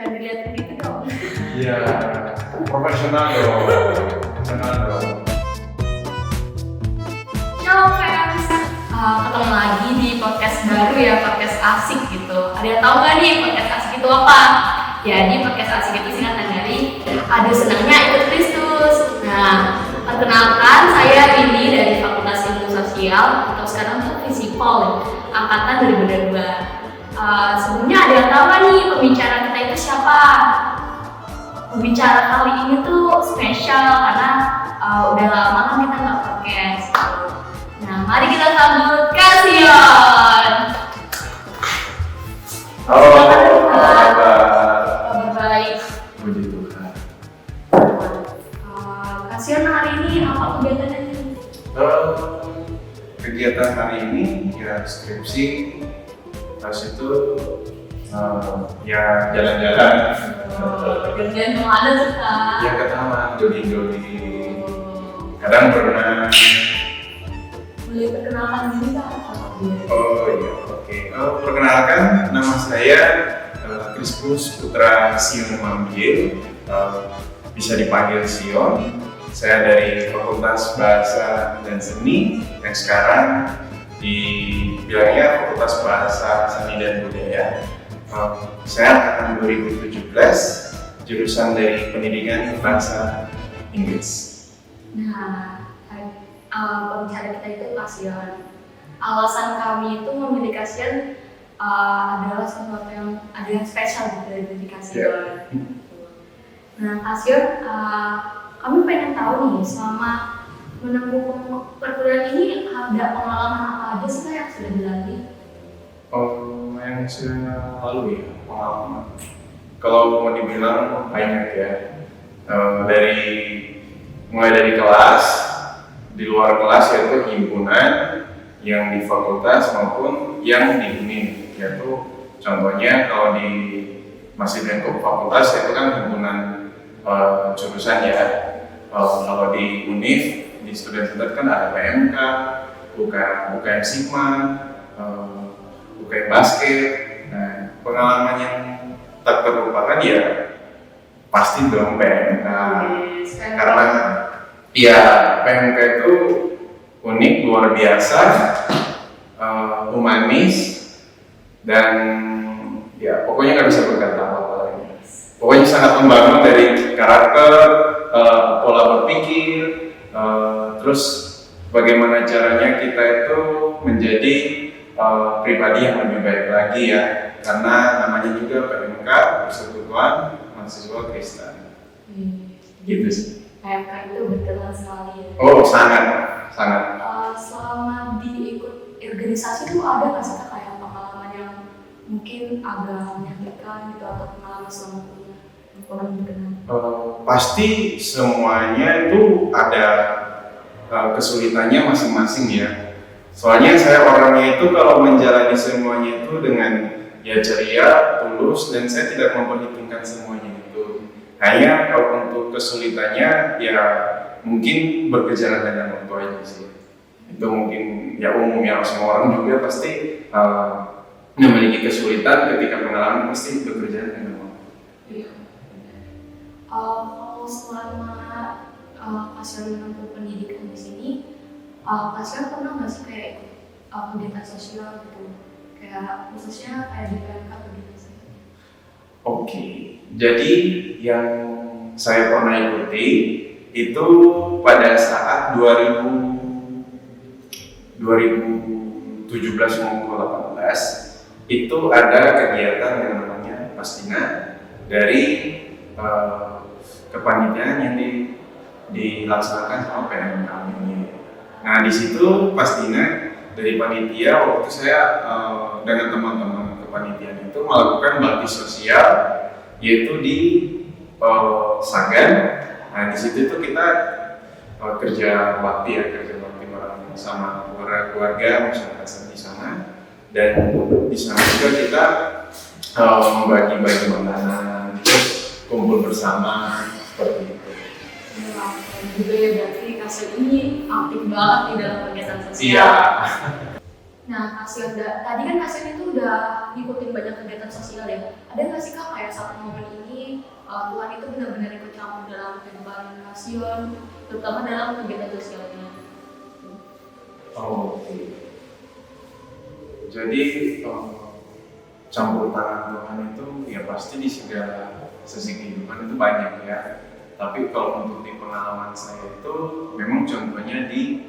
Jangan dilihat gitu dong. Iya, profesional dong. Halo fans, ketemu lagi di podcast baru ya, podcast asik gitu. Ada yang tahu nggak nih podcast asik itu apa? Jadi podcast asik itu singkatan dari Adu Senangnya Ikut Kristus. Nah, perkenalkan saya Windy dari Fakultas Ilmu Sosial atau sekarang tuh Visipol angkatan 2022. Sebelumnya ada yang tahu nggak nih pembicara kita itu siapa? Pembicara kali ini tuh spesial karena udah lama kan kita nggak podcast. Nah, mari kita sambut Kasion. Halo, kabar baik. Puji Tuhan. Kasion hari ini apa kegiatannya nih? Kegiatan hari ini ya skripsi, terus itu ya jalan-jalan. Jalan-jalan kemana sih Kak? Ya ke taman, jogging. Kadang berenang. Boleh perkenalkan diri Kak? Oh iya, oke. Perkenalkan, nama saya Kristus Putra Sion Mambil, bisa dipanggil Sion. Saya dari Fakultas Bahasa dan Seni yang sekarang dibilangnya Fakultas Bahasa Seni dan Budaya. Saya angkatan 2017, jurusan dari Pendidikan Bahasa Inggris. Nah, pembicara kita itu Kasion. Alasan kami itu memilih Kasion adalah sesuatu yang ada yang spesial gitu dari Kasion. Nah, Kasion, kami pengen tahu nih selama menempuh perkuliahan ini ada pengalaman apa aja sih Kak yang sudah dilalui? Yang sudah lalu ya pengalaman. Kalau mau dibilang banyak ya, mulai dari kelas, di luar kelas yaitu himpunan yang di fakultas maupun yang di UNIF, yaitu contohnya kalau di masih lingkup fakultas itu kan himpunan jurusan ya. Kalau di UNIF di student center kan ada PMK, UKM Sigma, UKM basket. Nah, pengalaman yang tak terlupakan ya pasti dong PMK. Karena ya PMK itu unik, luar biasa, humanis, dan ya pokoknya nggak bisa berkata apa-apa lagi. Pokoknya sangat membangun dari karakter, pola berpikir, terus bagaimana caranya kita itu menjadi pribadi yang lebih baik lagi ya, karena namanya juga PMK, Persekutuan Mahasiswa Kristen. Gitu sih. PMK itu berkelan sekali ya. Oh, sangat. Selama diikut organisasi itu ada nggak sih Kak kayak pengalaman yang mungkin agak menyakitkan gitu atau pengalaman selama kuliah yang kurang berkenan? Pasti semuanya itu ada kesulitannya masing-masing ya. Soalnya saya orangnya itu kalau menjalani semuanya itu dengan ya ceria, tulus, dan saya tidak memperhitungkan semuanya itu. Hanya kalau untuk kesulitannya ya mungkin bergejala dengan waktu aja sih. Itu mungkin ya umumnya semua orang juga pasti memiliki kesulitan ketika pengalaman pasti bergejala dengan waktu. Iya. Kalau selama Kasion menempuh pendidikan di sini, Kasion pernah nggak sih kayak kegiatan sosial gitu, kayak khususnya kayak di PMK atau gitu sih? Oke, jadi yang saya pernah ikuti itu pada saat 2017 maupun 2018 itu ada kegiatan yang namanya Pastina dari kepanitiaan yang dilaksanakan sama PMK ini. Nah di situ Pastina dari panitia waktu itu saya dengan teman-teman kepanitiaan itu melakukan bakti sosial yaitu di Sagan. Nah di situ tuh kita kerja bakti bareng sama keluarga masyarakat di sana, dan di sana juga kita membagi-bagi makanan, terus kumpul bersama seperti itu. Juga ya berarti Kasion ini aktif banget di dalam kegiatan sosial. Iya. Nah, tadi kan Kasion itu udah ngikutin banyak kegiatan sosial ya. Ada nggak sih Kak kayak satu momen ini Tuhan itu benar-benar ikut campur dalam kehidupan Kasion, terutama dalam kegiatan sosialnya? Oh, oke. Jadi campur tangan Tuhan itu ya pasti di segala sisi kehidupan itu banyak ya. Tapi kalau untuk di pengalaman saya itu memang contohnya di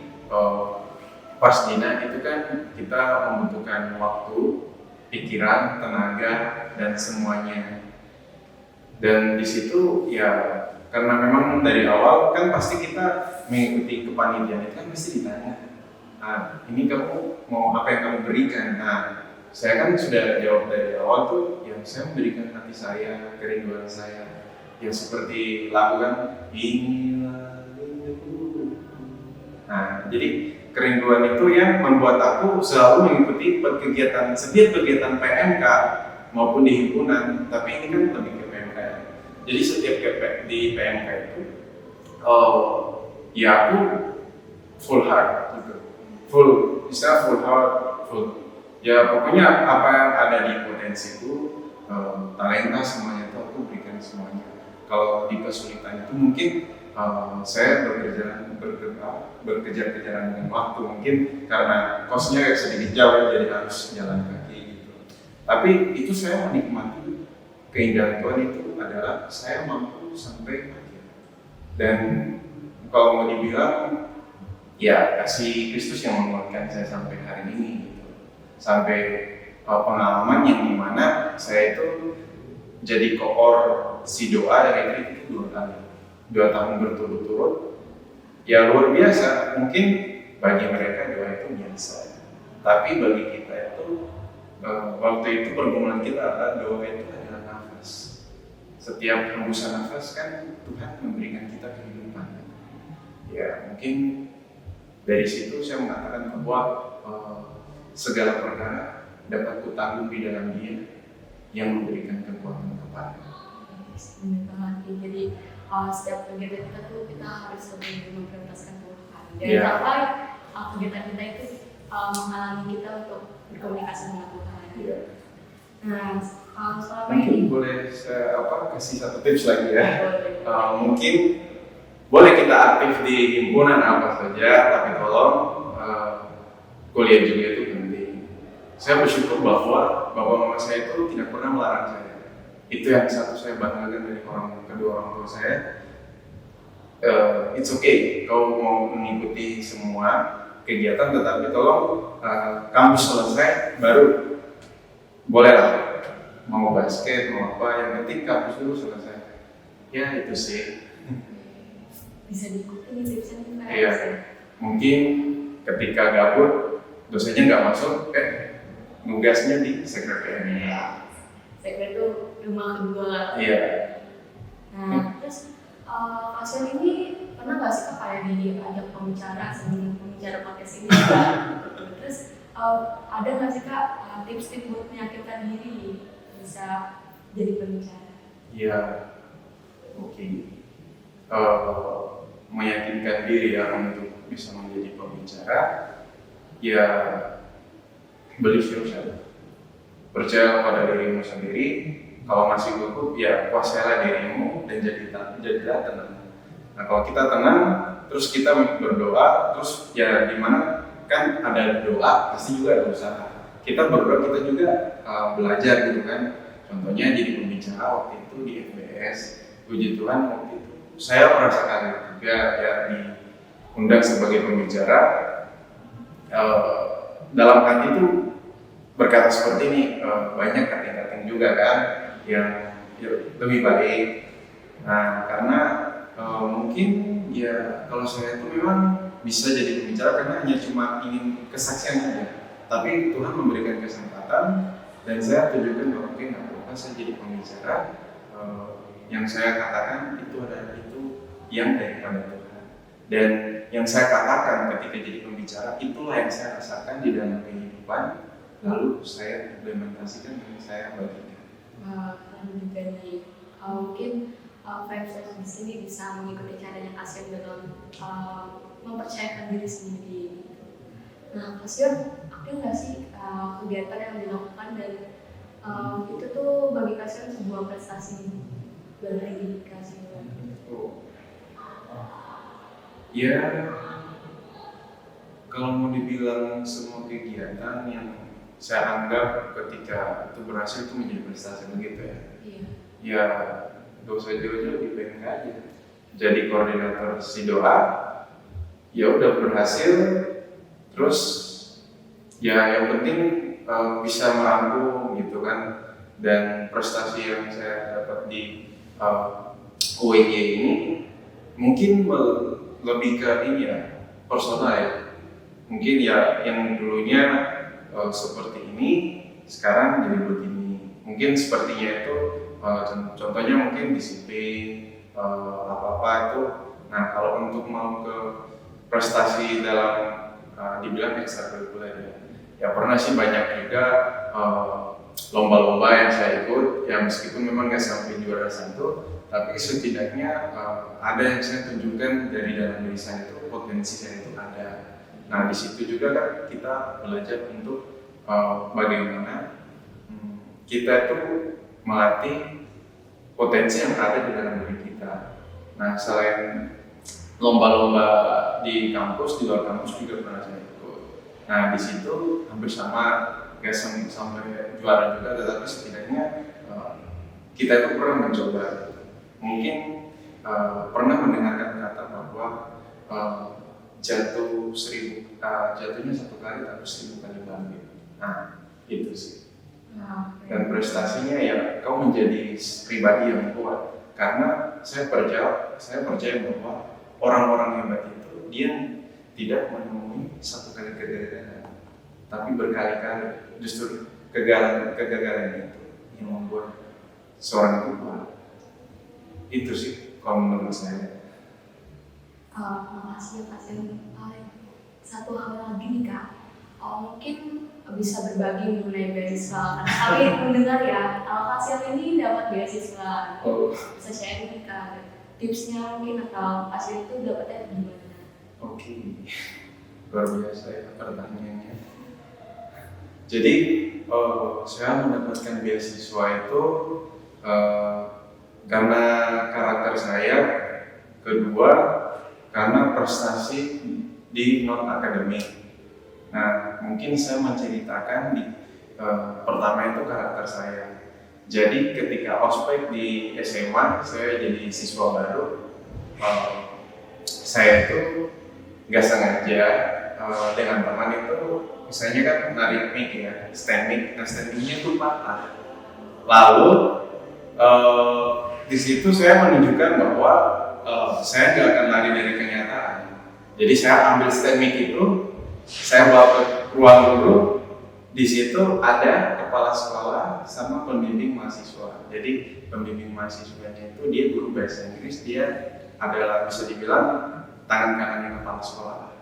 pas Dina itu kan kita membutuhkan waktu, pikiran, tenaga, dan semuanya. Dan di situ ya karena memang dari awal kan pasti kita mengikuti kepanitiaan itu kan pasti ditanya, nah ini kamu mau apa yang kamu berikan? Nah saya kan sudah jawab dari awal tuh, yang saya memberikan hati saya, kerinduan saya, yang seperti lagu kan, inilah rinduku. Nah jadi kerinduan itu yang membuat aku selalu mengikuti setiap kegiatan PMK maupun di himpunan, tapi ini kan lebih ke PMK. Jadi setiap di PMK itu, ya aku full heart gitu, full heart, ya pokoknya apa yang ada di potensiku, talenta semuanya itu aku berikan semuanya. Kalau di kesulitan itu mungkin saya berkejar-kejaran dengan waktu, mungkin karena kosnya sedikit jauh jadi harus jalan kaki gitu. Tapi itu saya menikmati keindahan Tuhan itu adalah saya mampu sampai akhir. Dan kalau mau dibilang ya kasih Kristus yang menguatkan saya sampai hari ini gitu. Sampai pengalaman yang dimana saya itu jadi koor si doa dari itu 2 kali. 2 tahun berturut-turut, ya luar biasa. Mungkin bagi mereka doa itu biasa, tapi bagi kita itu waktu itu pergumulan kita adalah doa itu adalah nafas. Setiap hembusan nafas kan Tuhan memberikan kita kehidupan. Ya mungkin dari situ saya mengatakan bahwa segala perkara dapat kutanggung di dalam Dia yang memberikan kekuatan kepada. Benar banget. Jadi setiap kegiatan kita tuh kita harus lebih memprioritaskan Tuhan. Jangan sampai kegiatan kita itu menghalangi kita untuk berkomunikasi dengan Tuhan. Nah, selama ini boleh saya kasih satu tips lagi ya. Mungkin boleh kita aktif di himpunan apa saja, tapi tolong kuliah juga itu penting. Saya bersyukur bahwa bapak mama saya itu tidak pernah melarang saya. Itu yang satu saya banggakan dari kedua orang tua saya. It's okay, kau mau mengikuti semua kegiatan, tetapi tolong kampus selesai baru bolehlah mau basket mau apa, yang penting kampus dulu selesai. Ya itu sih. Bisa diikuti tipsnya. Iya. Mungkin ketika gabut dosennya nggak masuk, nugasnya di sekretariat. Sekretariat itu rumah kedua. Iya. Nah, terus Kasion ini pernah nggak sih Kak kayak diajak pembicara sebelum pembicara podcast ini? Terus ada nggak sih Kak tips-tips buat meyakinkan diri bisa jadi pembicara? Iya. Oke. Meyakinkan diri ya untuk bisa menjadi pembicara, ya believe yourself. Percaya kepada dirimu sendiri. Kalau masih gugup, ya kuasailah dirimu dan jadilah tenang. Nah kalau kita tenang, terus kita berdoa, terus ya dimana kan ada doa, pasti juga ada usaha. Kita berdoa, kita juga belajar gitu kan. Contohnya jadi pembicara waktu itu di FBS, puji Tuhan waktu itu saya merasakan juga ya diundang sebagai pembicara. Dalam hati itu berkata seperti ini, banyak kating-kating juga kan yang lebih baik. Nah karena mungkin ya kalau saya itu memang bisa jadi pembicara karena hanya cuma ingin kesaksian saja, tapi Tuhan memberikan kesempatan dan saya tunjukkan bahwa mungkin nggak apa-apa saya jadi pembicara. Yang saya katakan itu adalah itu yang daripada Tuhan, dan yang saya katakan ketika jadi pembicara itulah yang saya rasakan di dalam kehidupan, lalu saya implementasikan dan saya bagikan. Keren juga nih. Mungkin Five Steps di sini bisa mengikuti caranya Kasion dalam mempercayakan diri sendiri. Nah, Kasion ada nggak sih kegiatan yang dilakukan dan itu tuh bagi kalian sebuah prestasi bagi kalian? Ya, kalau mau dibilang semua kegiatan yang saya anggap ketika itu berhasil itu menjadi prestasi begitu ya. Iya. Ya, gak usah jauh-jauh di PMK aja. Jadi koordinator SIDOA, ya udah berhasil. Terus ya yang penting bisa merangkum gitu kan. Dan prestasi yang saya dapat di UIY ini mungkin lebih ke ini ya, personal ya. Mungkin ya yang dulunya seperti ini, sekarang jadi begini. Mungkin sepertinya itu contohnya mungkin disiplin apa-apa itu. Nah kalau untuk mau ke prestasi dalam dibilang ekstrakurikuler ya pernah sih banyak juga lomba-lomba yang saya ikut, ya meskipun memang nggak sampai juara satu, tapi setidaknya ada yang saya tunjukkan dari dalam diri saya itu, potensi saya itu ada. Nah di situ juga kan kita belajar untuk bagaimana kita itu melatih potensi yang ada di dalam diri kita. Nah selain lomba-lomba di kampus, di luar kampus juga pernah saya ikut. Nah di situ hampir sama, nggak sampai juara juga, tetapi setidaknya kita itu pernah mencoba. Mungkin pernah mendengarkan kata bahwa jatuhnya 1 kali tapi 1000 kali bangkit. Nah itu sih. Dan prestasinya ya kau menjadi pribadi yang kuat, karena saya percaya bahwa orang-orang hebat itu dia tidak menemui 1 kali kegagalan, tapi berkali-kali. Justru kegagalan itu yang membuat seorang itu kuat. Itu sih kalau menurut saya. Makasih ya Kak Sen. Satu hal lagi nih Kak, mungkin bisa berbagi mengenai beasiswa. Karena kami mendengar ya, Kak Sen ini dapat beasiswa. Bisa share nih Kak, tipsnya mungkin atau Kak Sen itu dapatnya gimana? Oke, luar biasa ya pertanyaannya. Jadi saya mendapatkan beasiswa itu karena karakter saya, kedua karena prestasi di non akademik. Nah mungkin saya menceritakan di pertama itu karakter saya. Jadi ketika ospek di SMA, saya jadi siswa baru. Saya itu nggak sengaja dengan teman itu, misalnya kan narik mic ya, stand mic. Nah stand mic-nya itu patah. Lalu di situ saya menunjukkan bahwa saya nggak akan lari dari kenyataan. Jadi saya ambil stand mic itu, saya bawa ke ruang guru. Di situ ada kepala sekolah sama pembimbing mahasiswa. Jadi pembimbing mahasiswanya itu dia guru bahasa Inggris, dia adalah bisa dibilang tangan kanannya kepala sekolah.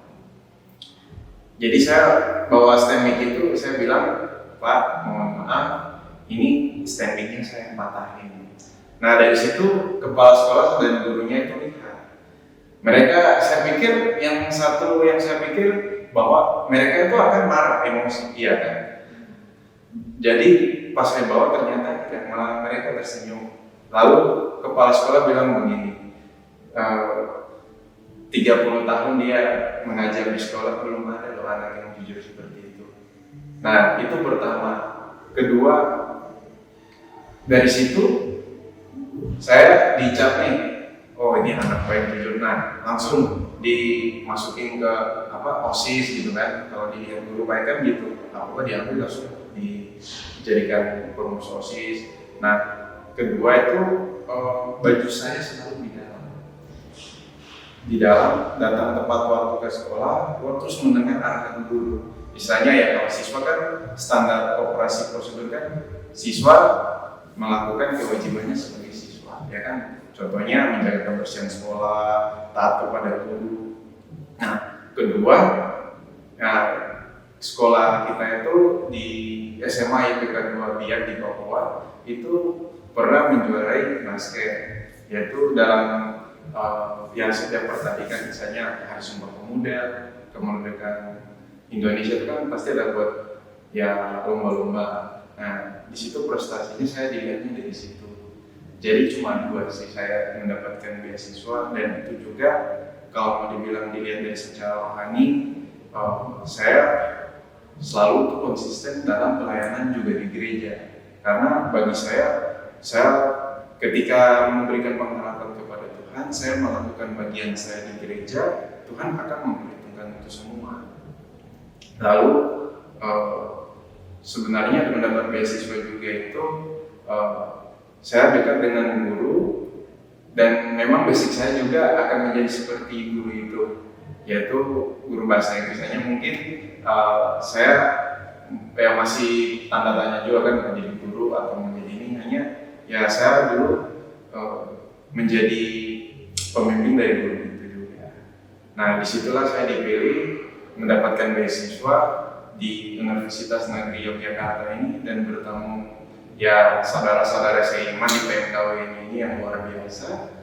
Jadi saya bawa stand mic itu, saya bilang, Pak, mohon maaf, ini stand mic-nya saya patahin. Nah dari situ kepala sekolah dan gurunya itu lihat. Mereka, saya pikir yang saya pikir bahwa mereka itu akan marah, emosi, iya kan. Jadi pas saya bawa ternyata tidak, malah mereka tersenyum. Lalu kepala sekolah bilang begini, 30 tahun dia mengajar di sekolah, belum ada loh anak yang jujur seperti itu. Nah itu pertama. Kedua, dari situ saya dicap nih, oh ini anak baik jujur. Nah langsung dimasukin ke OSIS gitu kan. Kalau dilihat guru baik kan gitu, apa diambil langsung dijadikan pengurus OSIS. Nah kedua itu baju saya selalu di dalam datang tepat waktu ke sekolah, terus mendengar arahan guru. Misalnya ya kalau siswa kan standar operasi prosedur kan, siswa melakukan kewajibannya sebagai siswa, ya kan. Contohnya menjaga kebersihan sekolah, taat kepada guru. Nah kedua, sekolah kita itu di SMA IPK 2 Biak di Papua itu pernah menjuarai basket, yaitu dalam yang setiap pertandingan, misalnya Hari Sumpah Pemuda, kemerdekaan Indonesia itu kan pasti ada buat ya lomba-lomba. Nah, di situ prestasinya saya dilihatnya dari situ. Jadi cuma 2 sih saya mendapatkan beasiswa, dan itu juga kalau mau dibilang dilihat dari secara rohani, saya selalu tuh konsisten dalam pelayanan juga di gereja. Karena bagi saya ketika memberikan pengharapan kepada Tuhan, saya melakukan bagian saya di gereja, Tuhan akan memperhitungkan itu semua. Lalu sebenarnya mendapat beasiswa juga itu saya dekat dengan guru, dan memang basic saya juga akan menjadi seperti guru itu, yaitu guru bahasa Inggrisnya. Mungkin saya masih tanda tanya juga kan menjadi guru atau menjadi ini, hanya ya saya dulu menjadi pemimpin dari guru itu juga. Nah, disitulah saya dipilih mendapatkan beasiswa di Universitas Negeri Yogyakarta ini, dan bertemu ya saudara-saudara seiman di PMKW ini yang luar biasa.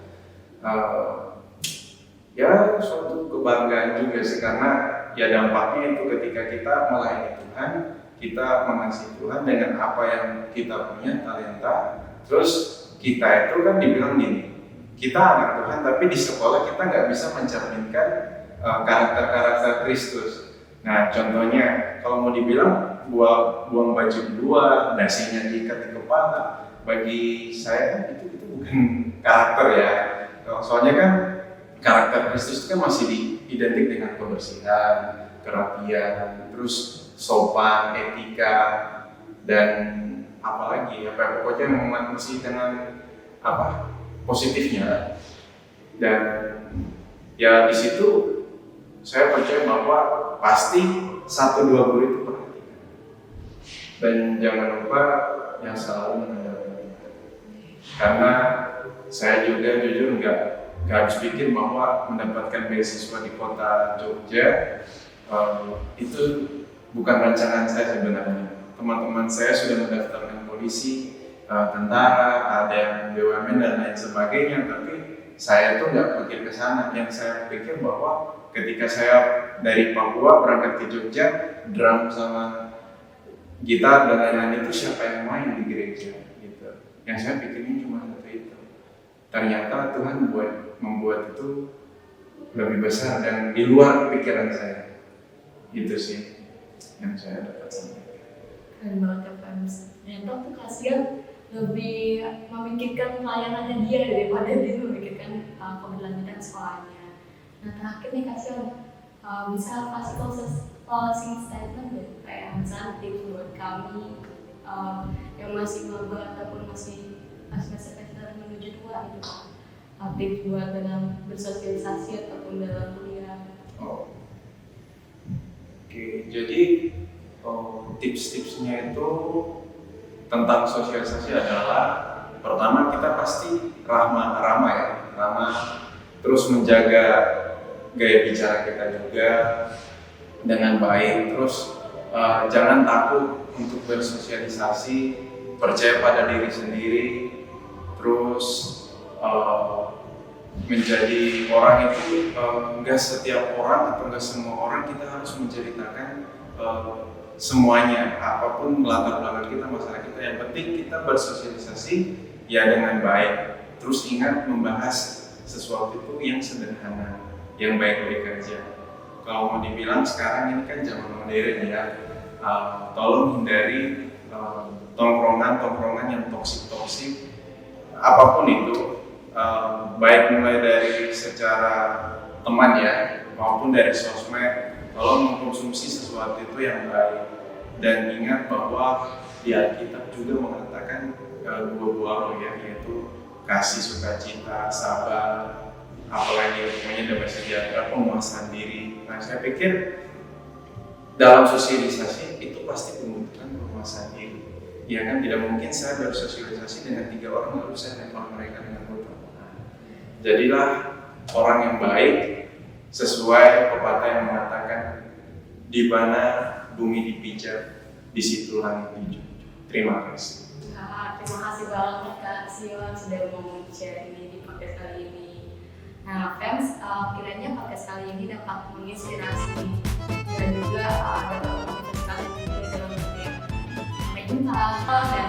Ya suatu kebanggaan juga sih, karena ya dampaknya itu ketika kita melayani Tuhan, kita mengasihi Tuhan dengan apa yang kita punya talenta. Terus kita itu kan dibilang gini, kita anak Tuhan tapi di sekolah kita nggak bisa mencerminkan karakter-karakter Kristus. Nah, contohnya kalau mau dibilang buang baju dua, dasinya diikat di kepala, bagi saya itu bukan karakter ya. Soalnya kan karakter Kristus itu kan masih identik dengan kebersihan, kerapian, terus sopan, etika, dan apalagi pokoknya masih dengan positifnya. Dan ya di situ saya percaya bahwa pasti 1-2 guru itu perhatikan, dan jangan lupa yang selalu mendengarkan. Karena saya juga jujur nggak harus pikir bahwa mendapatkan beasiswa di kota Jogja itu bukan rancangan saya sebenarnya. Teman-teman saya sudah mendaftarkan polisi, tentara, ada yang BUMN dan lain sebagainya, tapi saya tuh nggak pikir ke sana. Yang saya pikir bahwa ketika saya dari Papua berangkat ke Jogja, drum sama gitar dan lain-lain itu siapa yang main di gereja gitu. Yang saya pikirnya cuma satu itu. Ternyata Tuhan membuat itu lebih besar dan di luar pikiran saya. Itu sih yang saya dapat sampaikan. Keren banget ya Pak. Ternyata tuh kasihan lebih memikirkan pelayanannya dia daripada dia memikirkan keberlanjutan sekolahnya. Nah, terakhir nih kasihan bisa kasih closing statement deh, kayak misalnya tips buat kami yang masih maba ataupun masih semester menuju tua gitu, tips buat dalam bersosialisasi ataupun dalam kuliah. Oke, jadi tips-tipsnya itu tentang sosialisasi adalah pertama kita pasti ramah, terus menjaga gaya bicara kita juga dengan baik, terus jangan takut untuk bersosialisasi, percaya pada diri sendiri, terus menjadi orang itu nggak setiap orang atau nggak semua orang kita harus menceritakan semuanya, apapun latar belakang kita, masalah kita. Yang penting kita bersosialisasi ya dengan baik. Terus ingat membahas sesuatu itu yang sederhana, yang baik-baik aja. Kalau mau dibilang sekarang ini kan zaman modern ya, tolong hindari tongkrongan yang toksik, apapun itu, baik mulai dari secara teman ya, maupun dari sosmed. Tolong mengkonsumsi sesuatu itu yang baik, dan ingat bahwa di Alkitab juga mengatakan 2 buah roh ya, yaitu kasih, sukacita, sabar, apalagi pokoknya damai sejahtera, penguasaan diri. Nah, saya pikir dalam sosialisasi itu pasti membutuhkan penguasaan diri. Ya kan, tidak mungkin saya bersosialisasi dengan 3 orang lalu saya lempar mereka dengan botol. Jadilah orang yang baik, sesuai pepatah yang mengatakan di mana bumi dipijak, di situ langit dijunjung. Terima kasih. Terima kasih banget Kak Sion sudah mau share ini di podcast kali ini. Nah, fans, kiranya podcast kali ini dapat menginspirasi dan juga dapat menginspirasi kalian juga dalam berkarya. Sampai jumpa dan